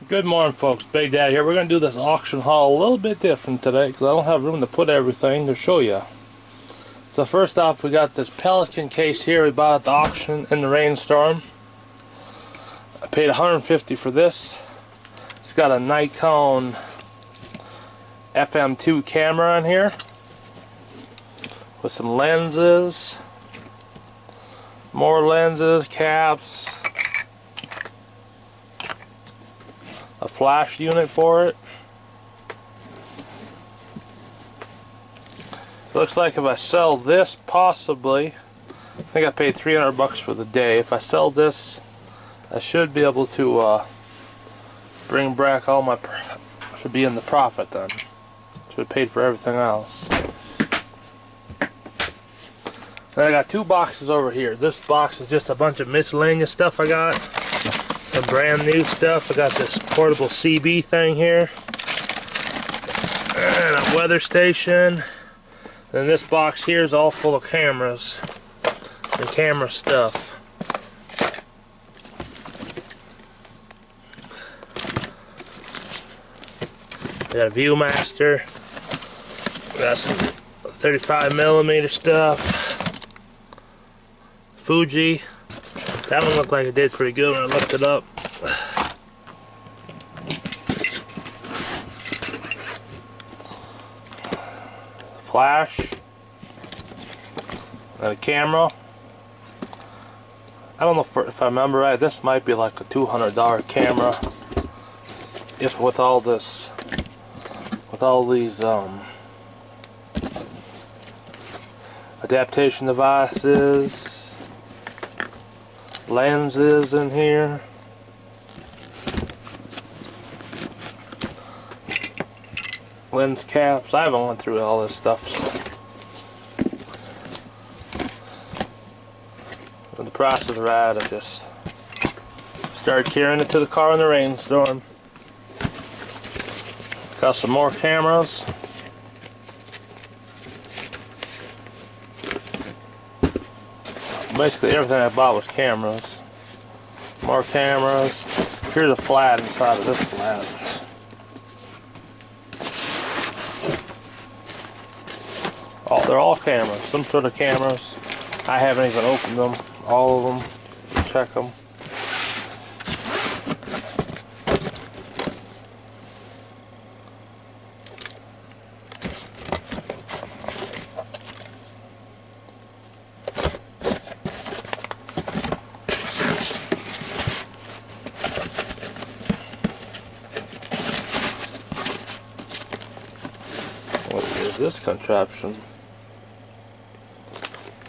Good morning, folks. Big Daddy here. We're going to do this auction haul a little bit different today because I don't have room to put everything to show you. So first off, we got this Pelican case here we bought at the auction in the rainstorm. I paid $150 for this. It's got a Nikon FM2 camera in here with some lenses, more lenses, caps, a flash unit for it. Looks like if I sell this, possibly, I think I paid $300 for the day. If I sell this, I should be able to bring back all my, should be in the profit then. Should have paid for everything else. Then I got two boxes over here. This box is just a bunch of miscellaneous stuff I got. Some brand new stuff. I got this portable CB thing here. And a weather station. And this box here is all full of cameras and camera stuff. We got a Viewmaster. We got some 35mm stuff. Fuji. That one looked like it did pretty good when I looked it up. Flash. And a camera. I don't know if I remember right, this might be like a $200 camera. If with all this, with all these adaptation devices, lenses in here, lens caps. I haven't went through all this stuff, so when the prices are right, I just started carrying it to the car in the rainstorm. Got some more cameras. Basically everything I bought was cameras. More cameras. Here's a flat inside of this flat. Oh, they're all cameras. Some sort of cameras. I haven't even opened them. All of them. Check them. What is this contraption?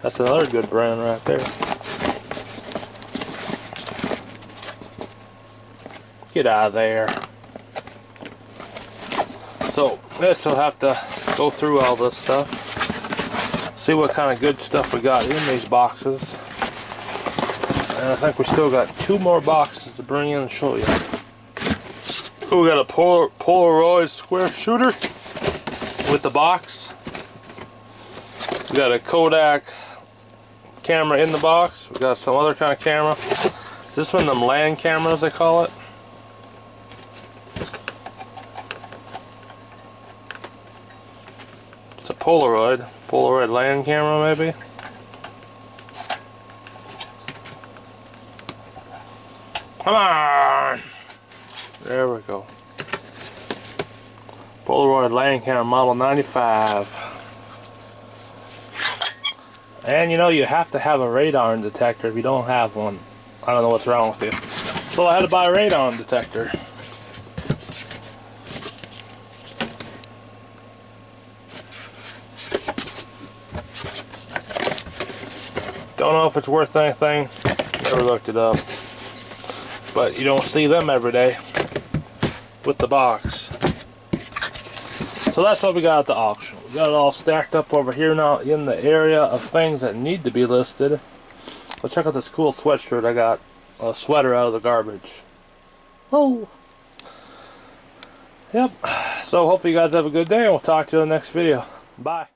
That's another good brand right there. Get out of there. So this will have to go through all this stuff. See what kind of good stuff we got in these boxes. And I think we still got two more boxes to bring in and show you. We got a Polaroid square shooter with the box. We got a Kodak camera in the box. We got some other kind of camera. This one, them land cameras they call it. It's a Polaroid land camera maybe. Come on! There we go. Polaroid land camera model 95. And you know, you have to have a radar detector. If you don't have one, I don't know what's wrong with you. So I had to buy a radar detector. Don't know if it's worth anything. Never looked it up. But you don't see them every day with the box. So that's what we got at the auction. We got it all stacked up over here now in the area of things that need to be listed. Let's check out this cool sweatshirt I got. A sweater out of the garbage. Oh. Yep. So hopefully you guys have a good day and we'll talk to you in the next video. Bye.